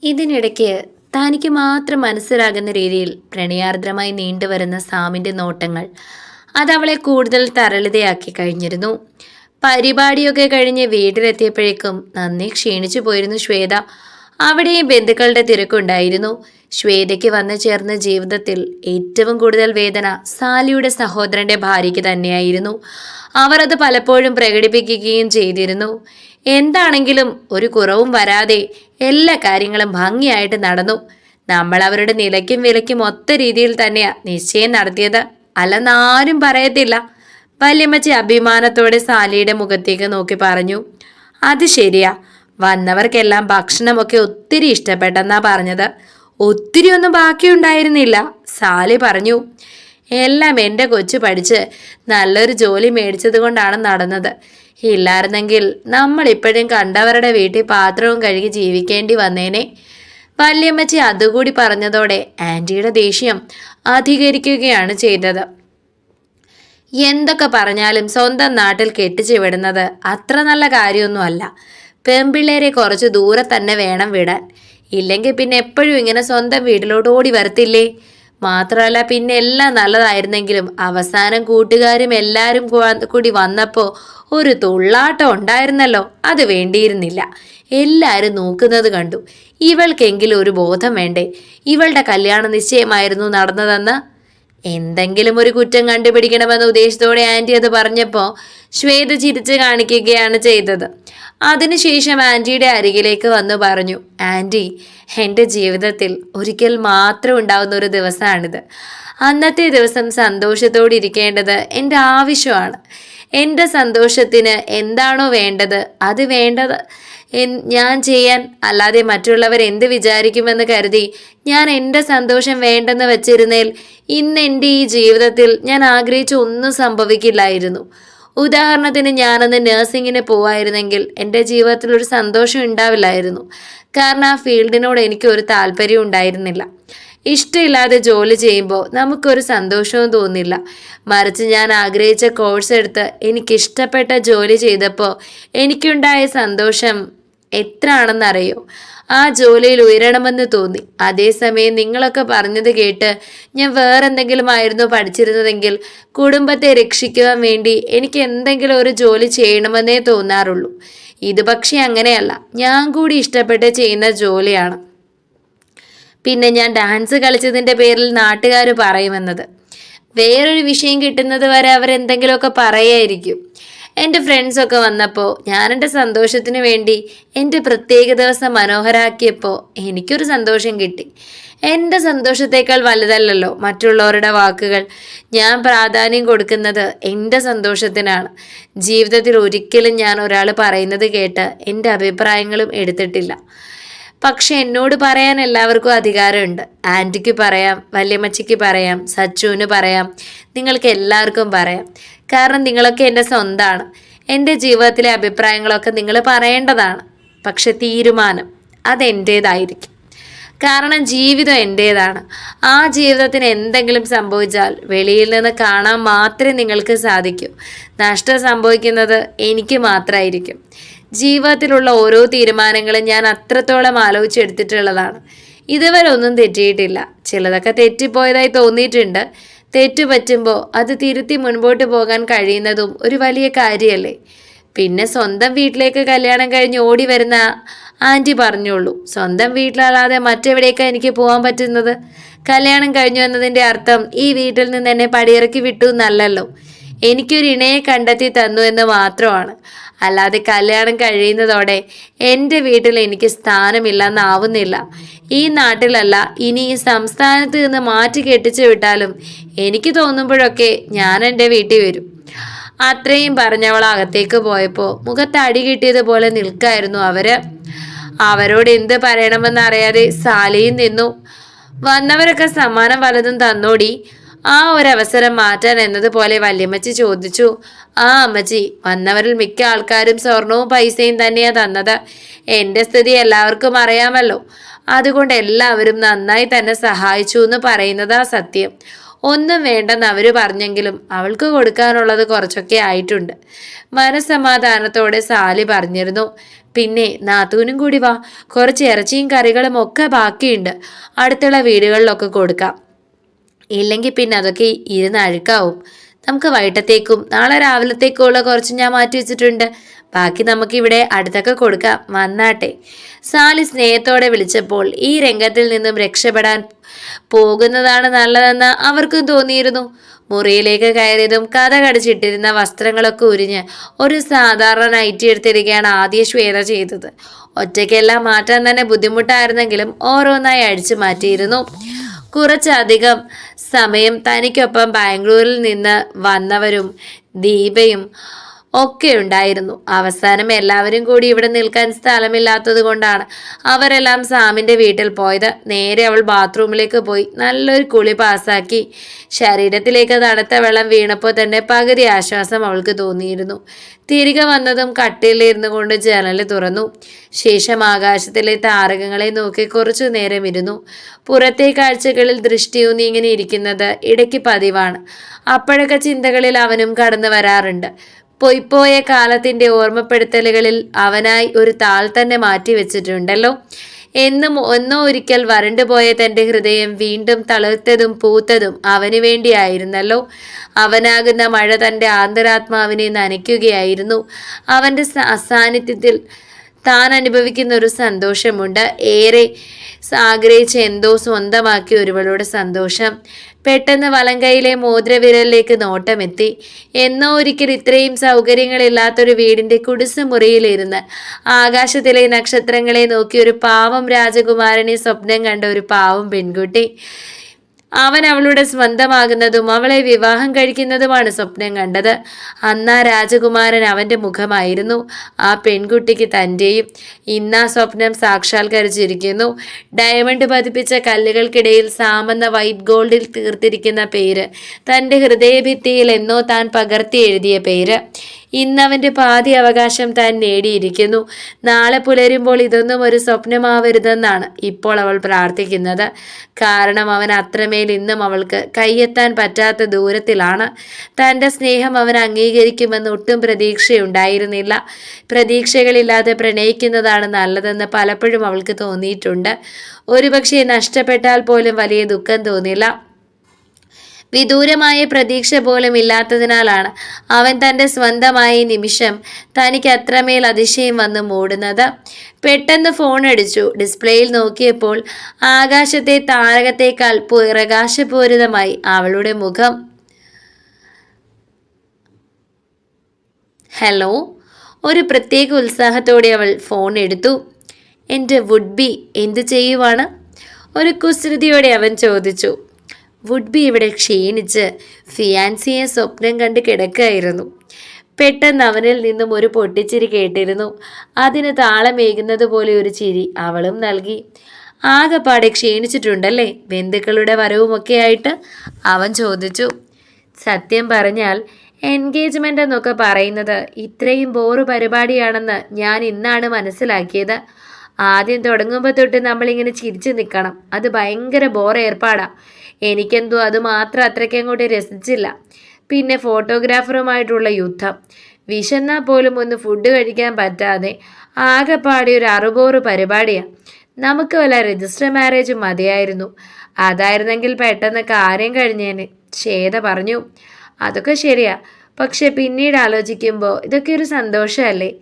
ഇതിനിടയ്ക്ക് തനിക്ക് മാത്രം മനസ്സിലാകുന്ന രീതിയിൽ പ്രണയാർദ്രമായി നീണ്ടുവരുന്ന സാമിൻ്റെ നോട്ടങ്ങൾ അതവളെ കൂടുതൽ തരളിതയാക്കി കഴിഞ്ഞിരുന്നു. പരിപാടിയൊക്കെ കഴിഞ്ഞ് വീട്ടിലെത്തിയപ്പോഴേക്കും നന്ദി ക്ഷീണിച്ചു പോയിരുന്നു ശ്വേത. അവിടെയും ബന്ധുക്കളുടെ തിരക്കുണ്ടായിരുന്നു. ശ്വേതയ്ക്ക് വന്നു ചേർന്ന ജീവിതത്തിൽ ഏറ്റവും കൂടുതൽ വേദന സാലിയുടെ സഹോദരന്റെ ഭാര്യയ്ക്ക് തന്നെയായിരുന്നു. അവർ അത് പലപ്പോഴും പ്രകടിപ്പിക്കുകയും ചെയ്തിരുന്നു. എന്താണെങ്കിലും ഒരു കുറവും വരാതെ എല്ലാ കാര്യങ്ങളും ഭംഗിയായിട്ട് നടന്നു. നമ്മൾ അവരുടെ നിലയ്ക്കും വിലയ്ക്കും ഒത്ത രീതിയിൽ തന്നെയാ നിശ്ചയം നടത്തിയത്, അല്ലെന്നാരും പറയത്തില്ല. വല്യമ്മച്ചി അഭിമാനത്തോടെ സാലിയുടെ മുഖത്തേക്ക് നോക്കി പറഞ്ഞു. അത് ശരിയാ, വന്നവർക്കെല്ലാം ഭക്ഷണമൊക്കെ ഒത്തിരി ഇഷ്ടപ്പെട്ടെന്നാ പറഞ്ഞത്. ഒത്തിരി ഒന്നും ബാക്കിയുണ്ടായിരുന്നില്ല, സാലി പറഞ്ഞു. എല്ലാം എൻ്റെ കൊച്ചു പഠിച്ച് നല്ലൊരു ജോലി മേടിച്ചത് കൊണ്ടാണ് നടന്നത്. ഇല്ലായിരുന്നെങ്കിൽ നമ്മൾ ഇപ്പോഴും കണ്ടവരുടെ വീട്ടിൽ പാത്രവും കഴുകി ജീവിക്കേണ്ടി വന്നേനെ. വല്യമ്മച്ചി അതുകൂടി പറഞ്ഞതോടെ ആൻറ്റിയുടെ ദേഷ്യം അധികരിക്കുകയാണ് ചെയ്തത്. എന്തൊക്കെ പറഞ്ഞാലും സ്വന്തം നാട്ടിൽ കെട്ടിച്ചു വിടുന്നത് അത്ര നല്ല കാര്യമൊന്നുമല്ല. പെൺപിള്ളേരെ കുറച്ച് ദൂരെ തന്നെ വേണം വിടാൻ. ഇല്ലെങ്കിൽ പിന്നെ എപ്പോഴും ഇങ്ങനെ സ്വന്തം വീട്ടിലോട്ട് ഓടി വരത്തില്ലേ? മാത്രമല്ല, പിന്നെ എല്ലാം നല്ലതായിരുന്നെങ്കിലും അവസാനം കൂട്ടുകാരും എല്ലാവരും കൂടി വന്നപ്പോൾ ഒരു തുള്ളാട്ടം ഉണ്ടായിരുന്നല്ലോ, അത് വേണ്ടിയിരുന്നില്ല. എല്ലാവരും നോക്കുന്നത് കണ്ടു. ഇവൾക്കെങ്കിലും ഒരു ബോധം വേണ്ടേ? ഇവളുടെ കല്യാണ നിശ്ചയമായിരുന്നു നടന്നതെന്ന്. എന്തെങ്കിലും ഒരു കുറ്റം കണ്ടുപിടിക്കണമെന്ന ഉദ്ദേശത്തോടെ ആൻറ്റി അത് പറഞ്ഞപ്പോൾ ശ്വേത ചിരിച്ച് കാണിക്കുകയാണ് ചെയ്തത്. അതിനുശേഷം ആൻറ്റിയുടെ അരികിലേക്ക് വന്നു പറഞ്ഞു. ആൻറ്റി, എൻ്റെ ജീവിതത്തിൽ ഒരിക്കൽ മാത്രം ഉണ്ടാവുന്ന ഒരു ദിവസമാണിത്. അന്നത്തെ ദിവസം സന്തോഷത്തോടെ ഇരിക്കേണ്ടത് എൻ്റെ ആവശ്യമാണ്. എൻ്റെ സന്തോഷത്തിന് എന്താണോ വേണ്ടത് അത് വേണ്ടത് ഞാൻ ചെയ്യാൻ, അല്ലാതെ മറ്റുള്ളവർ എന്ത് വിചാരിക്കുമെന്ന് കരുതി ഞാൻ എൻ്റെ സന്തോഷം വേണ്ടെന്ന് വെച്ചിരുന്നേൽ ഇന്ന് എൻ്റെ ഈ ജീവിതത്തിൽ ഞാൻ ആഗ്രഹിച്ച ഒന്നും സംഭവിക്കില്ലായിരുന്നു. ഉദാഹരണത്തിന്, ഞാനന്ന് നഴ്സിങ്ങിന് പോവായിരുന്നെങ്കിൽ എൻ്റെ ജീവിതത്തിൽ ഒരു സന്തോഷം ഉണ്ടാവില്ലായിരുന്നു. കാരണം ആ ഫീൽഡിനോട് എനിക്കൊരു താല്പര്യം ഉണ്ടായിരുന്നില്ല. ഇഷ്ടമില്ലാതെ ജോലി ചെയ്യുമ്പോൾ നമുക്കൊരു സന്തോഷവും തോന്നില്ല. മറിച്ച് ഞാൻ ആഗ്രഹിച്ച കോഴ്സ് എടുത്ത് എനിക്കിഷ്ടപ്പെട്ട ജോലി ചെയ്തപ്പോൾ എനിക്കുണ്ടായ സന്തോഷം എത്ര ആണെന്നറിയോ? ആ ജോലിയിൽ ഉയരണമെന്ന് തോന്നി. അതേസമയം നിങ്ങളൊക്കെ പറഞ്ഞത് കേട്ട് ഞാൻ വേറെന്തെങ്കിലും ആയിരുന്നു പഠിച്ചിരുന്നതെങ്കിൽ കുടുംബത്തെ രക്ഷിക്കുവാൻ വേണ്ടി എനിക്ക് എന്തെങ്കിലും ഒരു ജോലി ചെയ്യണമെന്നേ തോന്നാറുള്ളൂ. ഇത് പക്ഷേ അങ്ങനെയല്ല, ഞാൻ കൂടി ഇഷ്ടപ്പെട്ട് ചെയ്യുന്ന ജോലിയാണ്. പിന്നെ ഞാൻ ഡാൻസ് കളിച്ചതിൻ്റെ പേരിൽ നാട്ടുകാർ പറയുമെന്നത് വേറൊരു വിഷയം കിട്ടുന്നത് വരെ അവരെന്തെങ്കിലുമൊക്കെ പറയായിരിക്കും. എൻ്റെ ഫ്രണ്ട്സൊക്കെ വന്നപ്പോൾ ഞാൻ എൻ്റെ സന്തോഷത്തിന് വേണ്ടി എൻ്റെ പ്രത്യേക ദിവസം മനോഹരാക്കിയപ്പോൾ എനിക്കൊരു സന്തോഷം കിട്ടി. എൻ്റെ സന്തോഷത്തേക്കാൾ വലുതല്ലല്ലോ മറ്റുള്ളവരുടെ വാക്കുകൾ. ഞാൻ പ്രാധാന്യം കൊടുക്കുന്നത് എൻ്റെ സന്തോഷത്തിനാണ്. ജീവിതത്തിൽ ഒരിക്കലും ഞാൻ ഒരാൾ പറയുന്നത് കേട്ട് എൻ്റെ അഭിപ്രായങ്ങളും എടുത്തിട്ടില്ല. പക്ഷെ എന്നോട് പറയാൻ എല്ലാവർക്കും അധികാരമുണ്ട്. ആൻറ്റിക്ക് പറയാം, വല്യമ്മച്ചിക്ക് പറയാം, സച്ചുവിന് പറയാം, നിങ്ങൾക്ക് എല്ലാവർക്കും പറയാം. കാരണം നിങ്ങളൊക്കെ എൻ്റെ സ്വന്തമാണ്. എൻ്റെ ജീവിതത്തിലെ അഭിപ്രായങ്ങളൊക്കെ നിങ്ങൾ പറയേണ്ടതാണ്. പക്ഷെ തീരുമാനം അതെൻ്റേതായിരിക്കും. കാരണം ജീവിതം എൻ്റേതാണ്. ആ ജീവിതത്തിന് എന്തെങ്കിലും സംഭവിച്ചാൽ വെളിയിൽ നിന്ന് കാണാൻ മാത്രമേ നിങ്ങൾക്ക് സാധിക്കൂ. നഷ്ടം സംഭവിക്കുന്നത് എനിക്ക് മാത്രമായിരിക്കും. ജീവിതത്തിലുള്ള ഓരോ തീരുമാനങ്ങളും ഞാൻ അത്രത്തോളം ആലോചിച്ചെടുത്തിട്ടുള്ളതാണ്. ഇതുവരെ ഒന്നും തെറ്റിയിട്ടില്ല. ചിലതൊക്കെ തെറ്റിപ്പോയതായി തോന്നിയിട്ടുണ്ട്. തെറ്റു പറ്റുമ്പോൾ അത് തിരുത്തി മുൻപോട്ട് പോകാൻ കഴിയുന്നതും ഒരു വലിയ കാര്യമല്ലേ? പിന്നെ സ്വന്തം വീട്ടിലേക്ക് കല്യാണം കഴിഞ്ഞ് ഓടി വരുന്ന ആൻറ്റി പറഞ്ഞോളൂ, സ്വന്തം വീട്ടിലല്ലാതെ മറ്റെവിടേക്കാണ് എനിക്ക് പോകാൻ പറ്റുന്നത്? കല്യാണം കഴിഞ്ഞു എന്നതിൻ്റെ അർത്ഥം ഈ വീട്ടിൽ നിന്ന് എന്നെ പടിയിറക്കി വിട്ടു എന്നല്ലല്ലോ. എനിക്കൊരു ഇണയെ കണ്ടെത്തി തന്നു എന്ന് മാത്രമാണ്. അല്ലാതെ കല്യാണം കഴിയുന്നതോടെ എൻ്റെ വീട്ടിൽ എനിക്ക് സ്ഥാനമില്ലെന്നാവുന്നില്ല. ഈ നാട്ടിലല്ല, ഇനി ഈ സംസ്ഥാനത്ത് നിന്ന് മാറ്റി കെട്ടിച്ചു വിട്ടാലും എനിക്ക് തോന്നുമ്പോഴൊക്കെ ഞാൻ എൻ്റെ വീട്ടിൽ വരും. അത്രയും പറഞ്ഞവൾ അകത്തേക്ക് പോയപ്പോൾ മുഖത്ത് അടി കിട്ടിയതുപോലെ നിൽക്കായിരുന്നു അവരോട് എന്ത് പറയണമെന്നറിയാതെ സാലിയും നിന്നു. വന്നവരൊക്കെ സമ്മാനം വലതും തന്നോടി. ആ ഒരവസരം മാറ്റാൻ എന്നതുപോലെ വല്യമ്മച്ചി ചോദിച്ചു. ആ അമ്മച്ചി, വന്നവരിൽ മിക്ക ആൾക്കാരും സ്വർണവും പൈസയും തന്നെയാ തന്നത്. എൻ്റെ സ്ഥിതി എല്ലാവർക്കും അറിയാമല്ലോ. അതുകൊണ്ട് എല്ലാവരും നന്നായി തന്നെ സഹായിച്ചു എന്ന് പറയുന്നതാ സത്യം. ഒന്നും വേണ്ടെന്ന് അവർ പറഞ്ഞെങ്കിലും അവൾക്ക് കൊടുക്കാനുള്ളത് കുറച്ചൊക്കെ ആയിട്ടുണ്ട്. മനസ്സമാധാനത്തോടെ സാലി പറഞ്ഞിരുന്നു. പിന്നെ നാത്തൂനും കൂടി വാ, കുറച്ച് ഇറച്ചിയും കറികളും ഒക്കെ ബാക്കിയുണ്ട്, അടുത്തുള്ള വീടുകളിലൊക്കെ കൊടുക്കാം. ഇല്ലെങ്കിൽ പിന്നെ അതൊക്കെ ഇരുന്ന് അഴുക്കാവും. നമുക്ക് വൈകിട്ടത്തേക്കും നാളെ രാവിലത്തേക്കുള്ള കുറച്ച് ഞാൻ മാറ്റി വെച്ചിട്ടുണ്ട്. ബാക്കി നമുക്കിവിടെ അടുത്തൊക്കെ കൊടുക്കാം, വന്നാട്ടെ. സാലി സ്നേഹത്തോടെ വിളിച്ചപ്പോൾ ഈ രംഗത്തിൽ നിന്നും രക്ഷപ്പെടാൻ പോകുന്നതാണ് നല്ലതെന്ന് അവർക്കും തോന്നിയിരുന്നു. മുറിയിലേക്ക് കയറിയതും കഥ കടിച്ചിട്ടിരുന്ന വസ്ത്രങ്ങളൊക്കെ ഉരിഞ്ഞ് ഒരു സാധാരണ നൈറ്റി എടുത്തിരിക്കുകയാണ് ആദ്യ ശ്വേത ചെയ്തത്. ഒറ്റയ്ക്കെല്ലാം മാറ്റാൻ തന്നെ ബുദ്ധിമുട്ടായിരുന്നെങ്കിലും ഓരോന്നായി അഴിച്ചു മാറ്റിയിരുന്നു. കുറച്ചധികം സമയം തനിക്കൊപ്പം ബാംഗ്ലൂരിൽ നിന്ന് വന്നവരും ദീപയും ഒക്കെ ഉണ്ടായിരുന്നു. അവസാനം എല്ലാവരും കൂടി ഇവിടെ നിൽക്കാൻ സ്ഥലമില്ലാത്തത് കൊണ്ടാണ് അവരെല്ലാം സാമിന്റെ വീട്ടിൽ പോയത്. നേരെ അവൾ ബാത്റൂമിലേക്ക് പോയി നല്ലൊരു കുളി പാസാക്കി. ശരീരത്തിലേക്ക് തണുത്ത വെള്ളം വീണപ്പോൾ തന്നെ പകുതി ആശ്വാസം അവൾക്ക് തോന്നിയിരുന്നു. തിരികെ വന്നതും കട്ടിലിരുന്നു കൊണ്ട് ജനൽ തുറന്നു. ശേഷം ആകാശത്തിലെ താരകങ്ങളെ നോക്കി കുറച്ചു നേരം ഇരുന്നു. പുറത്തെ കാഴ്ചകളിൽ ദൃഷ്ടിയൂന്നി ഇങ്ങനെ ഇരിക്കുന്നത് ഇടയ്ക്ക് പതിവാണ്. അപ്പോഴൊക്കെ ചിന്തകളിൽ അവനും കടന്നു വരാറുണ്ട്. പൊയ്പോയ കാലത്തിന്റെ ഓർമ്മപ്പെടുത്തലുകളിൽ അവനായി ഒരു താൾ തന്നെ മാറ്റി വെച്ചിട്ടുണ്ടല്ലോ. ഒന്നോ ഒരിക്കൽ വരണ്ടുപോയ തൻ്റെ ഹൃദയം വീണ്ടും തളിർത്തതും പൂത്തതും അവന് വേണ്ടിയായിരുന്നല്ലോ. അവനാകുന്ന മഴ തൻ്റെ ആന്തരാത്മാവിനെ നനയ്ക്കുകയായിരുന്നു. അവൻ്റെ അസാന്നിധ്യത്തിൽ താൻ അനുഭവിക്കുന്ന ഒരു സന്തോഷമുണ്ട്. ഏറെ ആഗ്രഹിച്ച് എന്തോ സ്വന്തമാക്കി ഒരുവളുടെ സന്തോഷം. പെട്ടെന്ന് വലങ്കയിലെ മോതിരവിരലിലേക്ക് നോട്ടമെത്തി. എന്നോ ഒരിക്കൽ ഇത്രയും സൗകര്യങ്ങളില്ലാത്തൊരു വീടിന്റെ കുടിസുമുറിയിലിരുന്ന് ആകാശത്തിലെ നക്ഷത്രങ്ങളെ നോക്കി ഒരു പാവം രാജകുമാരനെ സ്വപ്നം കണ്ട ഒരു പാവം പെൺകുട്ടി. അവൻ അവളുടെ സ്വന്തമാകുന്നതും അവളെ വിവാഹം കഴിക്കുന്നതുമാണ് സ്വപ്നം കണ്ടത്. അന്ന് ആ രാജകുമാരൻ അവൻ്റെ മുഖമായിരുന്നു. ആ പെൺകുട്ടിക്ക് തൻ്റെയും. ഇന്ന് ആ സ്വപ്നം സാക്ഷാത്കരിച്ചിരിക്കുന്നു. ഡയമണ്ട് പതിപ്പിച്ച കല്ലുകൾക്കിടയിൽ സാമെന്ന വൈറ്റ് ഗോൾഡിൽ തീർത്തിരിക്കുന്ന പേര്, തൻ്റെ ഹൃദയഭിത്തിയിൽ എന്നോ താൻ പകർത്തി എഴുതിയ പേര്. ഇന്നവൻ്റെ പാതി അവകാശം താൻ നേടിയിരിക്കുന്നു. നാളെ പുലരുമ്പോൾ ഇതൊന്നും ഒരു സ്വപ്നമാവരുതെന്നാണ് ഇപ്പോൾ അവൾ പ്രാർത്ഥിക്കുന്നത്. കാരണം അവൻ അത്രമേൽ ഇന്നും അവൾക്ക് കയ്യെത്താൻ പറ്റാത്ത ദൂരത്തിലാണ്. തൻ്റെ സ്നേഹം അവൻ അംഗീകരിക്കുമെന്ന് ഒട്ടും പ്രതീക്ഷയുണ്ടായിരുന്നില്ല. പ്രതീക്ഷകളില്ലാതെ പ്രണയിക്കുന്നതാണ് നല്ലതെന്ന് പലപ്പോഴും അവൾക്ക് തോന്നിയിട്ടുണ്ട്. ഒരുപക്ഷെ നഷ്ടപ്പെട്ടാൽ പോലും വലിയ ദുഃഖം തോന്നില്ല. വിദൂരമായ പ്രതീക്ഷ പോലും ഇല്ലാത്തതിനാലാണ് അവൻ തൻ്റെ സ്വന്തമായ നിമിഷം തനിക്ക് അത്രമേൽ അതിശയം വന്ന് മൂടുന്നത്. പെട്ടെന്ന് ഫോൺ അടിച്ചു. ഡിസ്പ്ലേയിൽ നോക്കിയപ്പോൾ ആകാശത്തെ താരകത്തേക്കാൾ പ്രകാശപൂരിതമായി അവളുടെ മുഖം. ഹലോ. ഒരു പ്രത്യേക ഉത്സാഹത്തോടെ അവൾ ഫോൺ എടുത്തു. എൻ്റെ വുഡ് ബി എന്തു ചെയ്യുവാണ്? ഒരു കുസൃതിയോടെ അവൻ ചോദിച്ചു. വുഡ് ബി ഇവിടെ ക്ഷീണിച്ച് ഫിയാൻസിയെ സ്വപ്നം കണ്ട് കിടക്കുകയായിരുന്നു. പെട്ടെന്ന് അവനിൽ നിന്നും ഒരു പൊട്ടിച്ചിരി കേട്ടിരുന്നു. അതിന് താളമേകുന്നത് പോലെ ഒരു ചിരി അവളും നൽകി. ആകെപ്പാടെ ക്ഷീണിച്ചിട്ടുണ്ടല്ലേ, ബന്ധുക്കളുടെ വരവുമൊക്കെ ആയിട്ട്? അവൻ ചോദിച്ചു. സത്യം പറഞ്ഞാൽ എൻഗേജ്മെൻ്റ് എന്നൊക്കെ പറയുന്നത് ഇത്രയും ബോറ് പരിപാടിയാണെന്ന് ഞാൻ ഇന്നാണ് മനസ്സിലാക്കിയത്. ആദ്യം തുടങ്ങുമ്പോൾ തൊട്ട് നമ്മളിങ്ങനെ ചിരിച്ചു നിൽക്കണം. അത് ഭയങ്കര ബോർ ഏർപ്പാടാണ്. എനിക്കെന്തോ അത് മാത്രം അത്രയ്ക്ക് അങ്ങോട്ട് രസിച്ചില്ല. പിന്നെ ഫോട്ടോഗ്രാഫറുമായിട്ടുള്ള യുദ്ധം. വിശന്നാൽ പോലും ഒന്ന് ഫുഡ് കഴിക്കാൻ പറ്റാതെ ആകെപ്പാടെ ഒരു അറുബോറ് പരിപാടിയാണ്. നമുക്ക് വല്ല രജിസ്റ്റർ മാരേജും മതിയായിരുന്നു. അതായിരുന്നെങ്കിൽ പെട്ടെന്ന് കാര്യം കഴിഞ്ഞേനെ. ശ്വേത പറഞ്ഞു. അതൊക്കെ ശരിയാ, പക്ഷെ പിന്നീട് ആലോചിക്കുമ്പോൾ ഇതൊക്കെ ഒരു സന്തോഷമല്ലേ?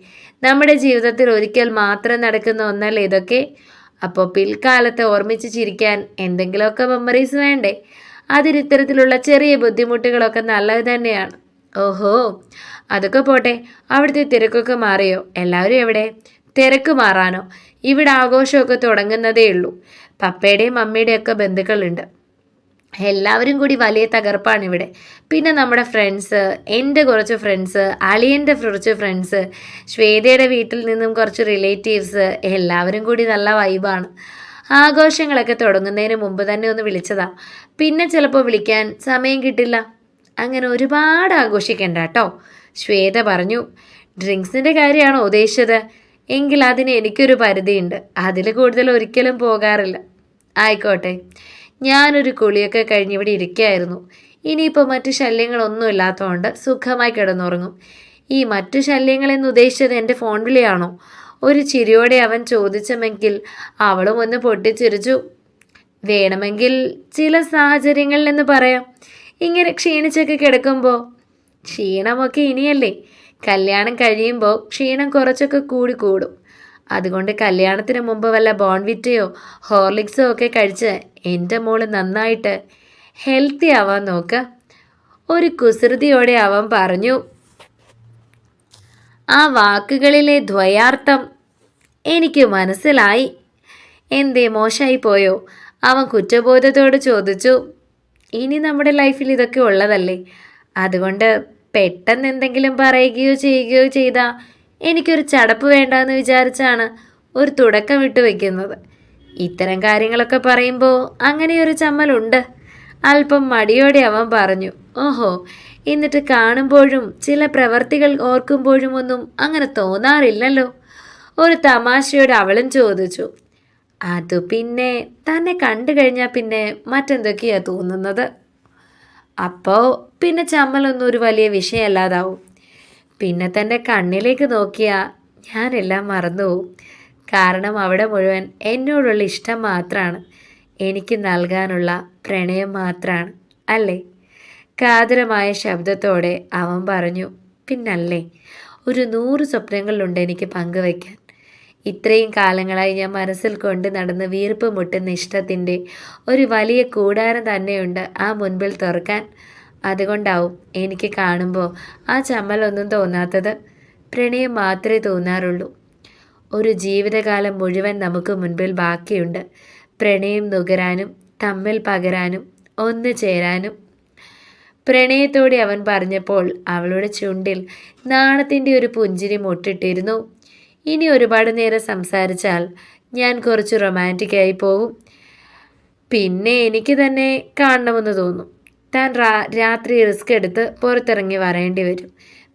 നമ്മുടെ ജീവിതത്തിൽ ഒരിക്കൽ മാത്രം നടക്കുന്ന ഒന്നല്ലേ ഇതൊക്കെ? അപ്പോൾ പിൽക്കാലത്ത് ഓർമ്മിച്ച് ചിരിക്കാൻ എന്തെങ്കിലുമൊക്കെ മെമ്മറീസ് വേണ്ടേ? അതിനിത്തരത്തിലുള്ള ചെറിയ ബുദ്ധിമുട്ടുകളൊക്കെ നല്ലത് തന്നെയാണ്. ഓഹോ, അതൊക്കെ പോട്ടെ. അവിടുത്തെ തിരക്കൊക്കെ മാറിയോ? എല്ലാവരും എവിടെ? തിരക്ക് മാറാനോ? ഇവിടെ ആഘോഷമൊക്കെ തുടങ്ങുന്നതേ ഉള്ളൂ. പപ്പയുടെയും മമ്മിയുടെയും ഒക്കെ ബന്ധുക്കളുണ്ട്. എല്ലാവരും കൂടി വലിയ തകർപ്പാണ് ഇവിടെ. പിന്നെ നമ്മുടെ ഫ്രണ്ട്സ്, എൻ്റെ കുറച്ച് ഫ്രണ്ട്സ്, അളിയൻ്റെ കുറച്ച് ഫ്രണ്ട്സ്, ശ്വേതയുടെ വീട്ടിൽ നിന്നും കുറച്ച് റിലേറ്റീവ്സ്, എല്ലാവരും കൂടി നല്ല വൈബാണ്. ആഘോഷങ്ങളൊക്കെ തുടങ്ങുന്നതിന് മുമ്പ് തന്നെ ഒന്ന് വിളിച്ചതാ. പിന്നെ ചിലപ്പോൾ വിളിക്കാൻ സമയം കിട്ടില്ല. അങ്ങനെ ഒരുപാട് ആഘോഷിക്കണ്ട കേട്ടോ, ശ്വേത പറഞ്ഞു. ഡ്രിങ്ക്സിൻ്റെ കാര്യമാണോ ഉദ്ദേശിച്ചത്? എങ്കിൽ അതിന് എനിക്കൊരു പരിധിയുണ്ട്. അതിൽ കൂടുതൽ ഒരിക്കലും പോകാറില്ല. ആയിക്കോട്ടെ, ഞാനൊരു കുളിയൊക്കെ കഴിഞ്ഞ് ഇവിടെ ഇരിക്കുകയായിരുന്നു. ഇനിയിപ്പോൾ മറ്റു ശല്യങ്ങളൊന്നും ഇല്ലാത്തതുകൊണ്ട് സുഖമായി കിടന്നുറങ്ങും. ഈ മറ്റു ശല്യങ്ങളെന്ന് ഉദ്ദേശിച്ചത് എൻ്റെ ഫോൺ വിളിയാണോ? ഒരു ചിരിയോടെ അവൻ ചോദിച്ചമെങ്കിൽ അവളും ഒന്ന് പൊട്ടിച്ചിരിച്ചു. വേണമെങ്കിൽ ചില സാഹചര്യങ്ങളിൽ എന്ന് പറയാം. ഇങ്ങനെ ക്ഷീണിച്ചൊക്കെ കിടക്കുമ്പോൾ. ക്ഷീണമൊക്കെ ഇനിയല്ലേ, കല്യാണം കഴിയുമ്പോൾ ക്ഷീണം കുറച്ചൊക്കെ കൂടും. അതുകൊണ്ട് കല്യാണത്തിന് മുമ്പ് വല്ല ബോൺവിറ്റയോ ഹോർലിക്സോ ഒക്കെ കഴിച്ച് എൻ്റെ മോള് നന്നായിട്ട് ഹെൽത്തി ആവാൻ നോക്ക. ഒരു കുസൃതിയോടെ അവൻ പറഞ്ഞു. ആ വാക്കുകളിലെ ദ്വയാർത്ഥം എനിക്ക് മനസ്സിലായി. എന്തേ, മോശമായി പോയോ? അവൻ കുറ്റബോധത്തോട് ചോദിച്ചു. ഇനി നമ്മുടെ ലൈഫിൽ ഇതൊക്കെ ഉള്ളതല്ലേ, അതുകൊണ്ട് പെട്ടെന്ന് എന്തെങ്കിലും പറയുകയോ ചെയ്യുകയോ ചെയ്താൽ എനിക്കൊരു ചടപ്പ് വേണ്ടെന്ന് വിചാരിച്ചാണ് ഒരു തുടക്കം വിട്ടു വയ്ക്കുന്നത്. ഇത്തരം കാര്യങ്ങളൊക്കെ പറയുമ്പോൾ അങ്ങനെയൊരു ചമ്മലുണ്ട്. അല്പം മടിയോടെ അവൻ പറഞ്ഞു. ഓഹോ, എന്നിട്ട് കാണുമ്പോഴും ചില പ്രവർത്തികൾ ഓർക്കുമ്പോഴും ഒന്നും അങ്ങനെ തോന്നാറില്ലല്ലോ? ഒരു തമാശയോടെ അവളും ചോദിച്ചു. അതു പിന്നെ തന്നെ കണ്ടു കഴിഞ്ഞാൽ പിന്നെ മറ്റെന്തൊക്കെയാ തോന്നുന്നത്. അപ്പോൾ പിന്നെ ചമ്മലൊന്നും ഒരു വലിയ വിഷയമല്ലാതാവും. പിന്നെ തൻ്റെ കണ്ണിലേക്ക് നോക്കിയാൽ ഞാനെല്ലാം മറന്നുപോകും. കാരണം അവിടെ മുഴുവൻ എന്നോടുള്ള ഇഷ്ടം മാത്രമാണ്, എനിക്ക് നൽകാനുള്ള പ്രണയം മാത്രമാണ്, അല്ലേ? കാതരമായ ശബ്ദത്തോടെ അവൻ പറഞ്ഞു. പിന്നല്ലേ, ഒരു 100 സ്വപ്നങ്ങളുണ്ട് എനിക്ക് പങ്കുവയ്ക്കാൻ. ഇത്രയും കാലങ്ങളായി ഞാൻ മനസ്സിൽ കൊണ്ട് നടന്ന് വീർപ്പ് മുട്ടുന്ന ഇഷ്ടത്തിൻ്റെ ഒരു വലിയ കൂടാരം തന്നെയുണ്ട് ആ മുൻപിൽ തുറക്കാൻ. അതുകൊണ്ടാവും എനിക്ക് കാണുമ്പോൾ ആ ചമ്മലൊന്നും തോന്നാത്തത്. പ്രണയം മാത്രമേ തോന്നാറുള്ളൂ. ഒരു ജീവിതകാലം മുഴുവൻ നമുക്ക് മുൻപിൽ ബാക്കിയുണ്ട്. പ്രണയം നുകരാനും തമ്മിൽ പകരാനും ഒന്നു ചേരാനും. പ്രണയത്തോടെ അവൻ പറഞ്ഞപ്പോൾ അവളുടെ ചുണ്ടിൽ നാണത്തിൻ്റെ ഒരു പുഞ്ചിരി മുട്ടിട്ടിരുന്നു. ഇനി ഒരുപാട് നേരം സംസാരിച്ചാൽ ഞാൻ കുറച്ച് റൊമാൻറ്റിക്കായി പോകും. പിന്നെ എനിക്ക് തന്നെ കാണണമെന്ന് തോന്നും. താൻ രാത്രി റിസ്ക് എടുത്ത് പുറത്തിറങ്ങി വരേണ്ടി വരും.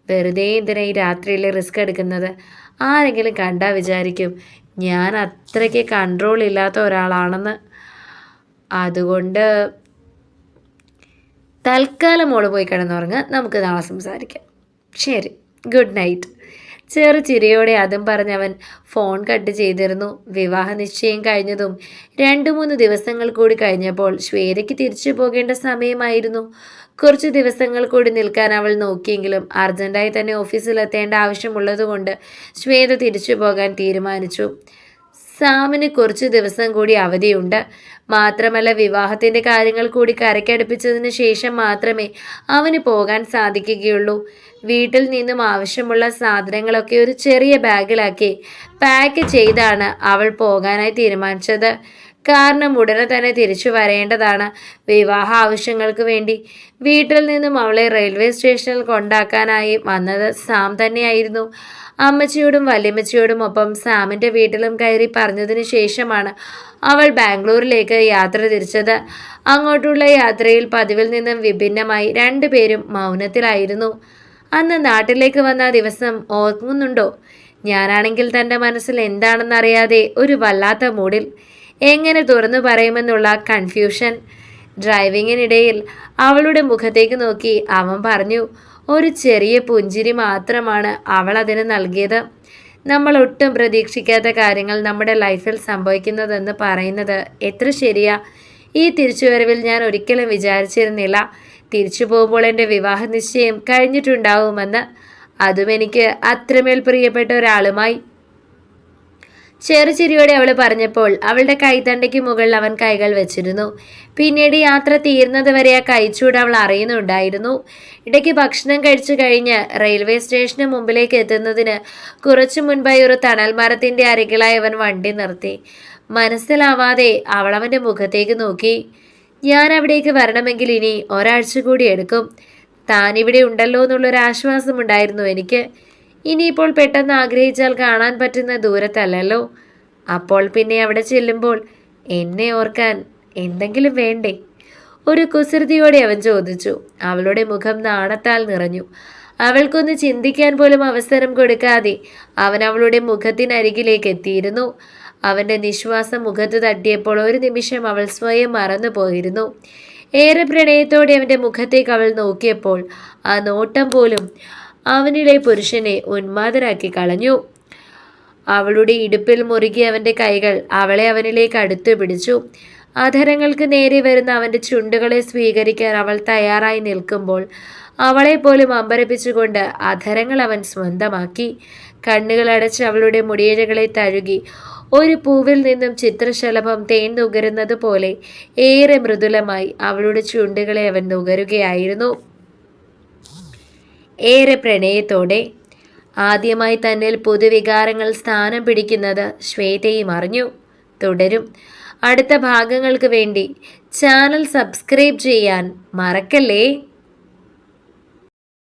വെറുതെ എന്തിനാ ഈ രാത്രിയിൽ റിസ്ക് എടുക്കുന്നത്? ആരെങ്കിലും കണ്ടാൽ വിചാരിക്കും ഞാൻ അത്രയ്ക്ക് കൺട്രോൾ ഇല്ലാത്ത ഒരാളാണെന്ന്. അതുകൊണ്ട് തൽക്കാലം മോള് പോയി കിടന്നുറങ്ങുക, നമുക്ക് നാളെ സംസാരിക്കാം. ശരി, ഗുഡ് നൈറ്റ്. ചെറു ചിരിയോടെ അതും പറഞ്ഞവൻ ഫോൺ കട്ട് ചെയ്തിരുന്നു. വിവാഹ നിശ്ചയം കഴിഞ്ഞതും 2-3 ദിവസങ്ങൾ കൂടി കഴിഞ്ഞപ്പോൾ ശ്വേതയ്ക്ക് തിരിച്ചു പോകേണ്ട സമയമായിരുന്നു. കുറച്ച് ദിവസങ്ങൾ കൂടി നിൽക്കാൻ അവൾ നോക്കിയെങ്കിലും അർജൻറ്റായി തന്നെ ഓഫീസിലെത്തേണ്ട ആവശ്യമുള്ളതുകൊണ്ട് ശ്വേത തിരിച്ചു പോകാൻ തീരുമാനിച്ചു. സാമിന് കുറച്ച് ദിവസം കൂടി അവധിയുണ്ട്. മാത്രമല്ല വിവാഹത്തിൻ്റെ കാര്യങ്ങൾ കൂടി കരക്കടുപ്പിച്ചതിന് ശേഷം മാത്രമേ അവന് പോകാൻ സാധിക്കുകയുള്ളൂ. വീട്ടിൽ നിന്നും ആവശ്യമുള്ള സാധനങ്ങളൊക്കെ ഒരു ചെറിയ ബാഗിലാക്കി പാക്ക് ചെയ്താണ് അവൾ പോകാനായി തീരുമാനിച്ചത്. കാരണം ഉടനെ തന്നെ തിരിച്ചു വരേണ്ടതാണ് വിവാഹ ആവശ്യങ്ങൾക്ക് വേണ്ടി. വീട്ടിൽ നിന്നും അവളെ റെയിൽവേ സ്റ്റേഷനിൽ കൊണ്ടാക്കാനായി വന്നത് സാം തന്നെയായിരുന്നു. അമ്മച്ചിയോടും വല്യമ്മച്ചിയോടും ഒപ്പം സാമിൻ്റെ വീട്ടിലും കയറി പറഞ്ഞതിന് ശേഷമാണ് അവൾ ബാംഗ്ലൂരിലേക്ക് യാത്ര തിരിച്ചത്. അങ്ങോട്ടുള്ള യാത്രയിൽ പതിവിൽ നിന്നും വിഭിന്നമായി 2 പേരും മൗനത്തിലായിരുന്നു. അന്ന് നാട്ടിലേക്ക് വന്ന ദിവസം ഓർക്കുന്നുണ്ടോ? ഞാനാണെങ്കിൽ തൻ്റെ മനസ്സിൽ എന്താണെന്നറിയാതെ ഒരു വല്ലാത്ത മൂഡിൽ. എങ്ങനെ തുറന്നു പറയുമെന്നുള്ള കൺഫ്യൂഷൻ. ഡ്രൈവിങ്ങിനിടയിൽ അവളുടെ മുഖത്തേക്ക് നോക്കി അവൻ പറഞ്ഞു. ഒരു ചെറിയ പുഞ്ചിരി മാത്രമാണ് അവൾ അതിന് നൽകിയത്. നമ്മൾ ഒട്ടും പ്രതീക്ഷിക്കാത്ത കാര്യങ്ങൾ നമ്മുടെ ലൈഫിൽ സംഭവിക്കുന്നതെന്ന് പറയുന്നത് എത്ര ശരിയാ. ഈ തിരിച്ചുവരവിൽ ഞാൻ ഒരിക്കലും വിചാരിച്ചിരുന്നില്ല തിരിച്ചു പോകുമ്പോൾ എൻ്റെ വിവാഹ നിശ്ചയം കഴിഞ്ഞിട്ടുണ്ടാവുമെന്ന്. അതും എനിക്ക് അത്രമേൽ പ്രിയപ്പെട്ട ഒരാളുമായി. ചെറുചിരിയോടെ അവൾ പറഞ്ഞപ്പോൾ അവളുടെ കൈത്തണ്ടയ്ക്ക് മുകളിൽ അവൻ കൈകൾ വെച്ചിരുന്നു. പിന്നീട് യാത്ര തീർന്നത് വരെ ആ കൈച്ചൂട് അവൾ അറിയുന്നുണ്ടായിരുന്നു. ഇടയ്ക്ക് ഭക്ഷണം കഴിച്ചു കഴിഞ്ഞ് റെയിൽവേ സ്റ്റേഷന് മുമ്പിലേക്ക് എത്തുന്നതിന് കുറച്ചു മുൻപായി ഒരു തണൽ മരത്തിൻ്റെ അരികിലായി അവൻ വണ്ടി നിർത്തി. മനസ്സിലാവാതെ അവൾ അവൻ്റെ മുഖത്തേക്ക് നോക്കി. ഞാൻ അവിടേക്ക് വരണമെങ്കിൽ ഇനി ഒരാഴ്ച കൂടി എടുക്കും. താനിവിടെ ഉണ്ടല്ലോ എന്നുള്ളൊരു ആശ്വാസമുണ്ടായിരുന്നു എനിക്ക്. ഇനിയിപ്പോൾ പെട്ടെന്ന് ആഗ്രഹിച്ചാൽ കാണാൻ പറ്റുന്ന ദൂരത്തല്ലല്ലോ. അപ്പോൾ പിന്നെ അവിടെ ചെല്ലുമ്പോൾ എന്നെ ഓർക്കാൻ എന്തെങ്കിലും വേണ്ടേ? ഒരു കുസൃതിയോടെ അവൻ ചോദിച്ചു. അവളുടെ മുഖം നാണത്താൽ നിറഞ്ഞു. അവൾക്കൊന്ന് ചിന്തിക്കാൻ പോലും അവസരം കൊടുക്കാതെ അവൻ അവളുടെ മുഖത്തിനരികിലേക്ക് എത്തിയിരുന്നു. അവൻ്റെ നിശ്വാസം മുഖത്ത് തട്ടിയപ്പോൾ ഒരു നിമിഷം അവൾ സ്വയം മറന്നു പോയിരുന്നു. ഏറെ പ്രണയത്തോടെ അവൻ്റെ മുഖത്തേക്ക് അവൾ നോക്കിയപ്പോൾ ആ നോട്ടം പോലും അവനിലെ പുരുഷനെ ഉന്മാദരാക്കി കളഞ്ഞു. അവളുടെ ഇടുപ്പിൽ മുറുകി അവൻ്റെ കൈകൾ അവളെ അവനിലേക്ക് അടുത്തു പിടിച്ചു. അധരങ്ങൾക്ക് നേരെ വരുന്ന അവൻ്റെ ചുണ്ടുകളെ സ്വീകരിക്കാൻ അവൾ തയ്യാറായി നിൽക്കുമ്പോൾ അവളെ പോലും അമ്പരപ്പിച്ചുകൊണ്ട് അധരങ്ങൾ അവൻ സ്വന്തമാക്കി. കണ്ണുകൾ അടച്ച് അവളുടെ മുടിയിഴകളെ തഴുകി ഒരു പൂവിൽ നിന്നും ചിത്രശലഭം തേൻ നുകരുന്നത് പോലെ ഏറെ മൃദുലമായി അവളുടെ ചുണ്ടുകളെ അവൻ നുകരുകയായിരുന്നു. ഏറെ പ്രണയത്തോടെ. ആദ്യമായി തന്നിൽ പുതുവികാരങ്ങൾ സ്ഥാനം പിടിക്കുന്നത് ശ്വേതയും അറിഞ്ഞു. തുടരും. അടുത്ത ഭാഗങ്ങൾക്ക് വേണ്ടി ചാനൽ സബ്സ്ക്രൈബ് ചെയ്യാൻ മറക്കല്ലേ.